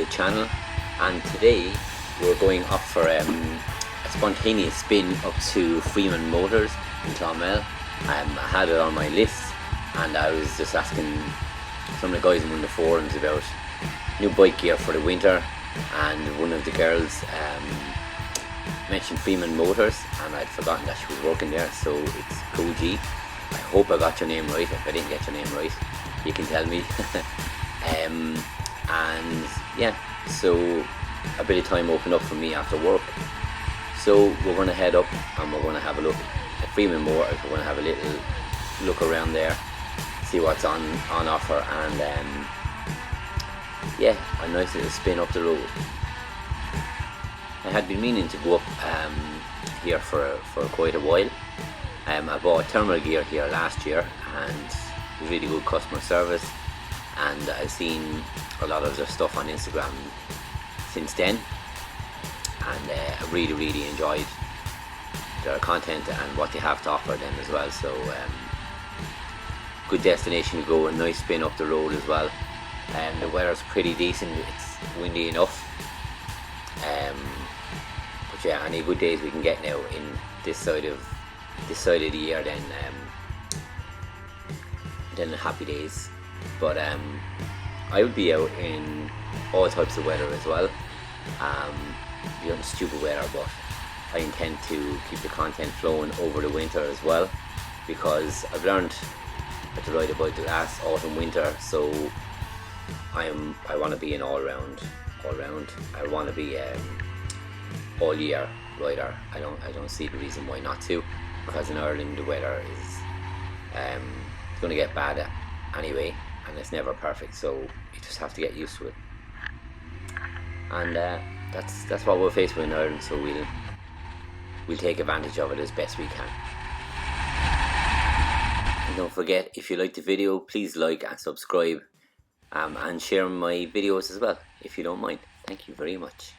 the channel, and today we're going up for a spontaneous spin up to Freeman Motors in Clonmel. I had it on my list, and I was just asking some of the guys in one of the forums about new bike gear for the winter, and one of the girls mentioned Freeman Motors, and I'd forgotten that she was working there. So it's Koji. I hope I got your name right. If I didn't get your name right, you can tell me. And yeah, so a bit of time opened up for me after work, so we're going to head up and we're going to have a look at Freeman Motors. We're going to have a little look around there, see what's on offer, and yeah, a nice little spin up the road. I had been meaning to go up here for quite a while. I bought thermal gear here last year, and really good customer service, and I've seen a lot of their stuff on Instagram since then, and I really enjoyed their content and what they have to offer then as well. So good destination to go, a nice spin up the road as well, and the weather's pretty decent. It's windy enough, but yeah, any good days we can get now in this side of the year, then happy days. But I would be out in all types of weather as well. Beyond stupid weather, but I intend to keep the content flowing over the winter as well, because I've learned how to ride a bike the last autumn winter. So I want to be an all round. I want to be all year rider. I don't see the reason why not to, because in Ireland the weather is going to get bad anyway, and it's never perfect, so you just have to get used to it. And that's what we're faced with in Ireland, so we'll take advantage of it as best we can. And don't forget, if you liked the video, please like and subscribe, and share my videos as well if you don't mind. Thank you very much.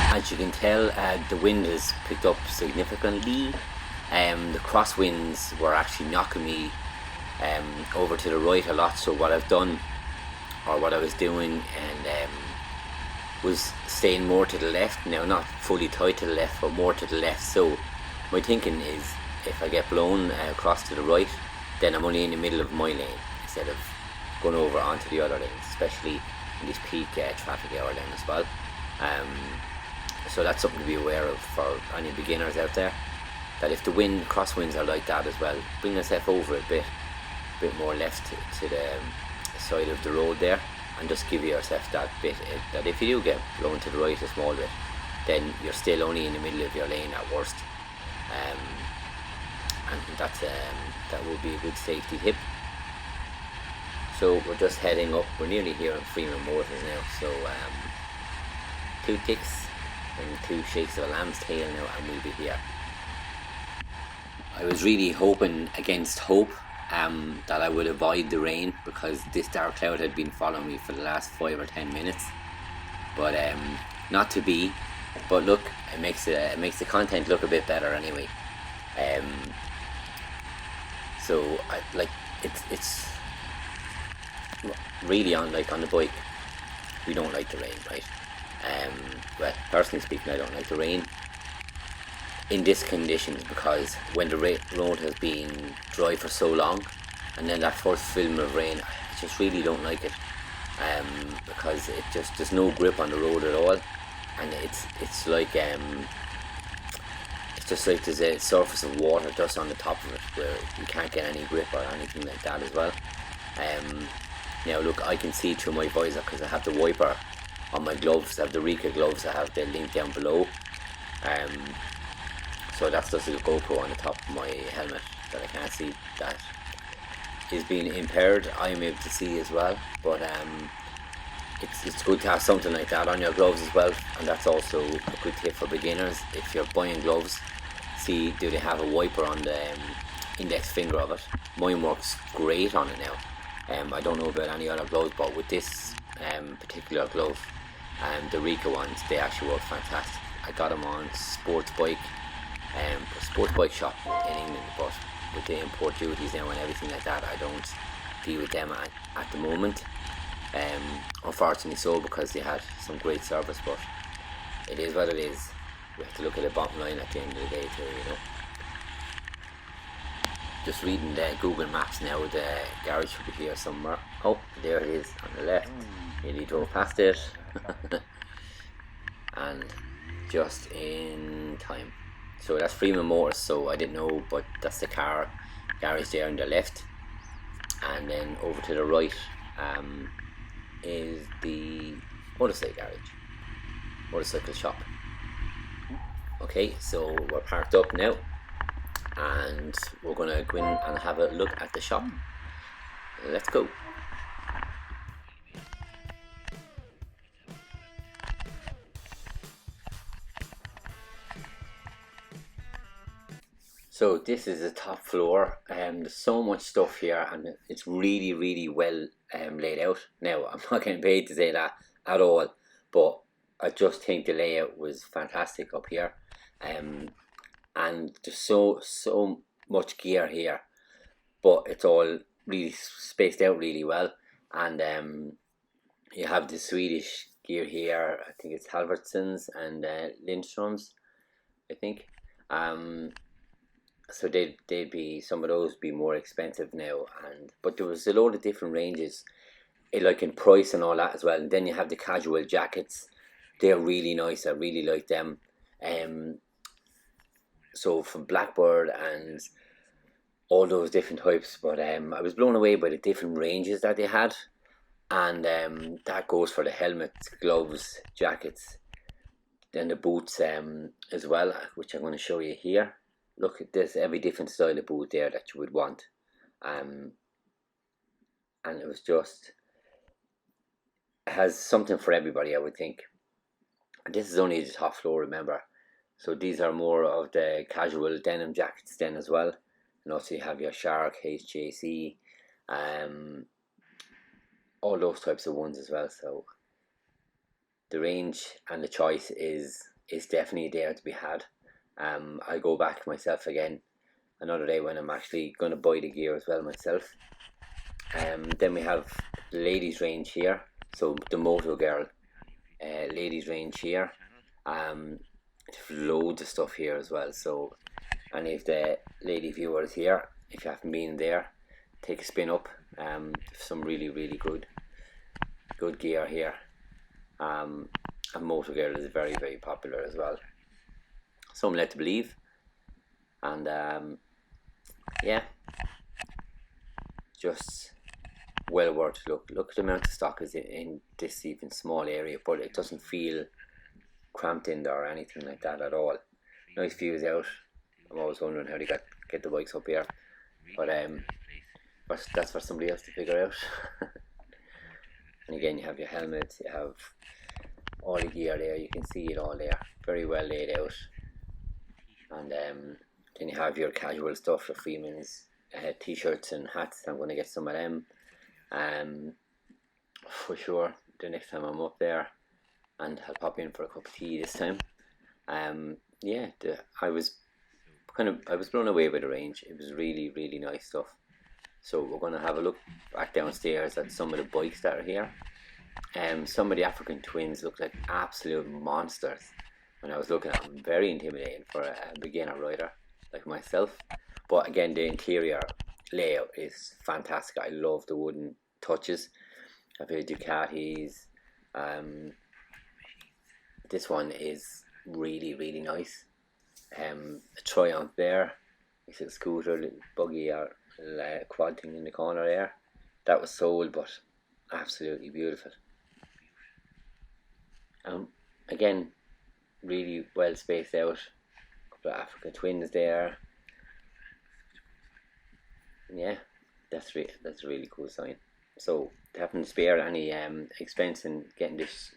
As you can tell, the wind has picked up significantly. The crosswinds were actually knocking me over to the right a lot, so what I've done, or what I was doing, and was staying more to the left. Now, not fully tight to the left, but more to the left. So my thinking is, if I get blown across to the right, then I'm only in the middle of my lane instead of going over onto the other lanes, especially in this peak traffic hour then as well. So that's something to be aware of for any beginners out there, that if the crosswinds are like that as well, bring yourself over a bit more left to the side of the road there, and just give yourself that bit, that if you do get blown to the right a small bit, then you're still only in the middle of your lane at worst, and that will be a good safety tip. So we're just heading up. We're nearly here in Freeman Motors now, so 2 ticks and 2 shakes of a lamb's tail now, and we'll be here. I was really hoping against hope that I would avoid the rain, because this dark cloud had been following me for the last 5 or 10 minutes, but not to be. But look, it makes the content look a bit better anyway. So it's really on the bike, we don't like the rain, right? Well, personally speaking, I don't like the rain in this conditions, because when the road has been dry for so long, and then that first film of rain, I just really don't like it, because there's no grip on the road at all, and it's like it's just like there's a surface of water just on the top of it, where you can't get any grip or anything like that as well. Now look, I can see through my visor because I have the wiper on my gloves. I have the Rika gloves. I have the link down below. So that's just a GoPro on the top of my helmet that I can't see. That is being impaired. I am able to see as well, but it's good to have something like that on your gloves as well. And that's also a good tip for beginners. If you're buying gloves, see, do they have a wiper on the index finger of it? Mine works great on it now. I don't know about any other gloves, but with this particular glove, and the Rika ones, they actually work fantastic. I got them on sports bike shop in England, but with the import duties now and everything like that, I don't deal with them at the moment. Unfortunately so, because they had some great service, but it is what it is. We have to look at the bottom line at the end of the day too, you know. Just reading the Google Maps now, the garage should be here somewhere. Oh, there it is on the left. Nearly drove past it. And just in time. So that's Freeman Motors, so I didn't know, but that's the car garage there on the left. And then over to the right is the motorcycle garage, motorcycle shop. Okay, so we're parked up now, and we're gonna go in and have a look at the shop. Let's go. So this is the top floor, there's so much stuff here, and it's really well laid out. Now, I'm not getting paid to say that at all, but I just think the layout was fantastic up here. And there's so much gear here, but it's all really spaced out really well. And you have the Swedish gear here. I think it's Halvardsons and Lindströms, I think. So they'd be, some of those be more expensive now, but there was a load of different ranges, like in price and all that as well. And then you have the casual jackets. They're really nice. I really like them. So from Blackbird and all those different types, but I was blown away by the different ranges that they had. And that goes for the helmets, gloves, jackets, then the boots as well, which I'm going to show you here. Look at this, every different style of boot there that you would want. And it was just, it has something for everybody, I would think. And this is only the top floor, remember. So these are more of the casual denim jackets then as well. And also you have your Shark, HJC, all those types of ones as well. So the range and the choice is definitely there to be had. I'll go back myself again another day when I'm actually going to buy the gear as well myself. Then we have the ladies range here, so the Moto Girl ladies range here. Loads of stuff here as well, so any of the lady viewers here, if you haven't been there, take a spin up. Some really good gear here. And Moto Girl is very popular as well, so I'm led to believe. And yeah, just well worth a look. Look at the amount of stock is in this even small area, but it doesn't feel cramped in there or anything like that at all. Nice views out. I'm always wondering how they get the bikes up here, but that's for somebody else to figure out. And again, you have your helmets, you have all the gear there, you can see it all there, very well laid out. And then you have your casual stuff for Freeman's, t-shirts and hats. I'm going to get some of them for sure the next time I'm up there, and I'll pop in for a cup of tea this time. Yeah, I was blown away by the range. It was really nice stuff. So we're going to have a look back downstairs at some of the bikes that are here. Some of the African twins look like absolute monsters. When I was looking at them, very intimidating for a beginner rider like myself. But again, the interior layout is fantastic. I love the wooden touches. I've heard Ducatis. This one is really nice. A Triumph there. It's a scooter, little buggy or quad thing in the corner there. That was sold, but absolutely beautiful. Again, really well spaced out. A couple of African twins there. Yeah, that's a really cool sign. So they haven't spared any expense in getting this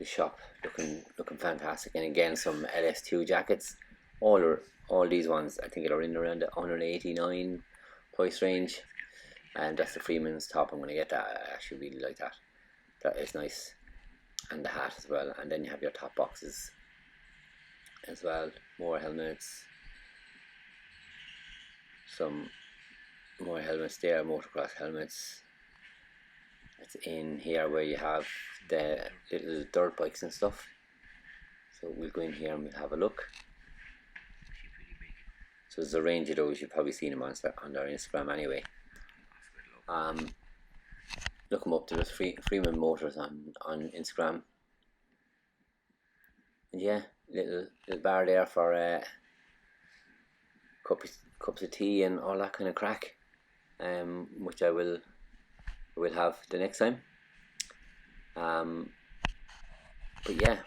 shop looking fantastic. And again, some LS2 jackets. All these ones, I think are in around the 189 price range. And that's the Freeman's top. I'm going to get that. I actually really like that. That is nice. and the hat as well. And then you have your top boxes as well, more helmets, some more helmets there, motocross helmets. It's in here where you have the little dirt bikes and stuff. So we'll go in here and we'll have a look. So there's a range of those. You've probably seen them on their Instagram anyway. Look them up. There's Freeman Motors on Instagram. And yeah, little bar there for cups of tea and all that kind of crack, which I will have the next time. But yeah,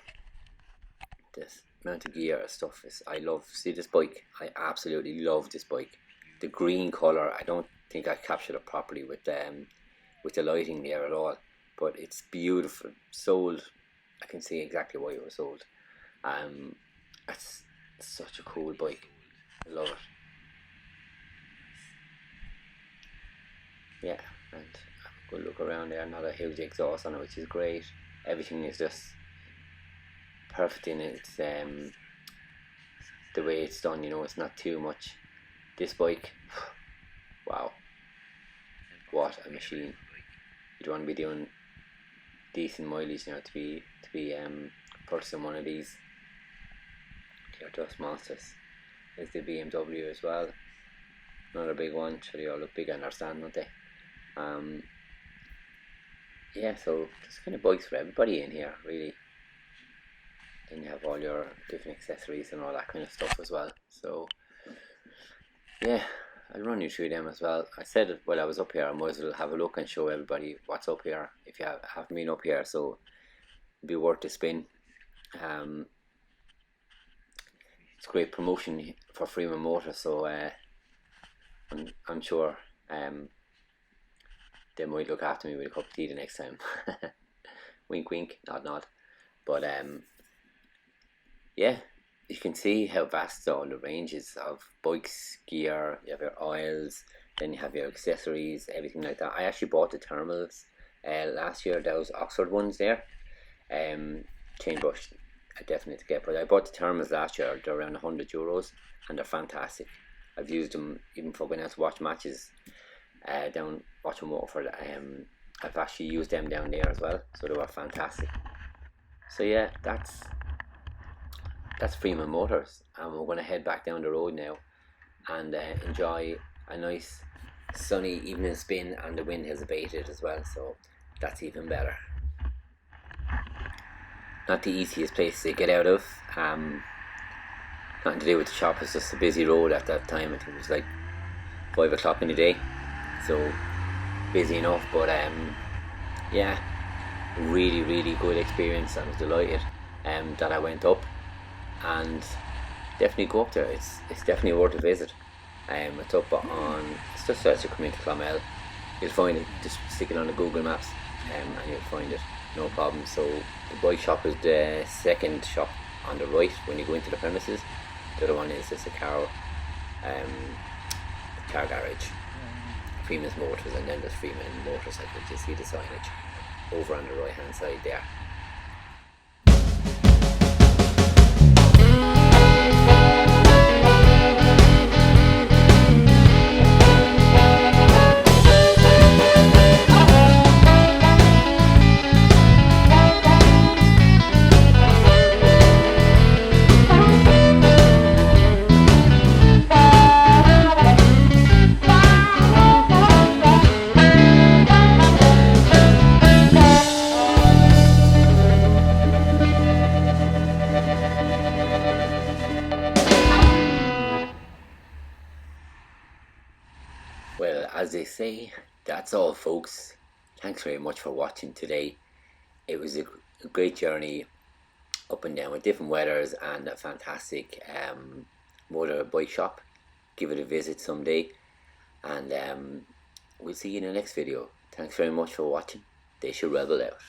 this amount of gear stuff is, I love. See this bike, I absolutely love this bike. The green colour, I don't think I captured it properly with the lighting there at all, but it's beautiful. Sold, I can see exactly why it was sold. It's such a cool bike. I love it. Yeah, and have a good look around there. Not a huge exhaust on it, which is great. Everything is just perfect in it. It's the way it's done, you know, it's not too much. This bike, wow, what a machine. You'd want to be doing decent mileage, you know, to be purchasing one of these. They're just monsters. There's the BMW as well, another big one. So they all look big on their stand, don't they? Yeah, so there's kind of bikes for everybody in here, really. Then you have all your different accessories and all that kind of stuff as well. So yeah, I'll run you through them as well. I said it while I was up here, I might as well have a look and show everybody what's up here if you haven't been up here, so it'd be worth the spin. It's great promotion for Freeman Motors, so I'm sure they might look after me with a cup of tea the next time. Wink wink, nod nod. But yeah, you can see how vast all the range is of bikes, gear. You have your oils, then you have your accessories, everything like that. I actually bought the thermals last year. Those Oxford ones there. Chain brush, I definitely to get, but I bought the thermals last year. They're around €100 and they're fantastic. I've used them even for going out to watch matches down watching Waterford. I've actually used them down there as well, so they were fantastic. So yeah, that's Freeman Motors, and we're going to head back down the road now and enjoy a nice sunny evening spin, and the wind has abated as well, so that's even better. Not the easiest place to get out of, nothing to do with the shop, it's just a busy road at that time. I think it was like 5 o'clock in the day, so busy enough, but yeah, really good experience. I was delighted that I went up, and definitely go up there. It's definitely worth a visit. It's up on, it's just as you come into Clonmel, you'll find it. Just stick it on the Google Maps and you'll find it, no problem. So the bike shop is the second shop on the right when you go into the premises. The other one is just a car garage, Freeman's Motors, and then there's Freeman Motorcycles. You see the signage over on the right hand side there. Well, as they say, that's all folks. Thanks very much for watching today. It was a great journey up and down with different weathers and a fantastic motor bike shop. Give it a visit someday, and we'll see you in the next video. Thanks very much for watching. They should rebel out.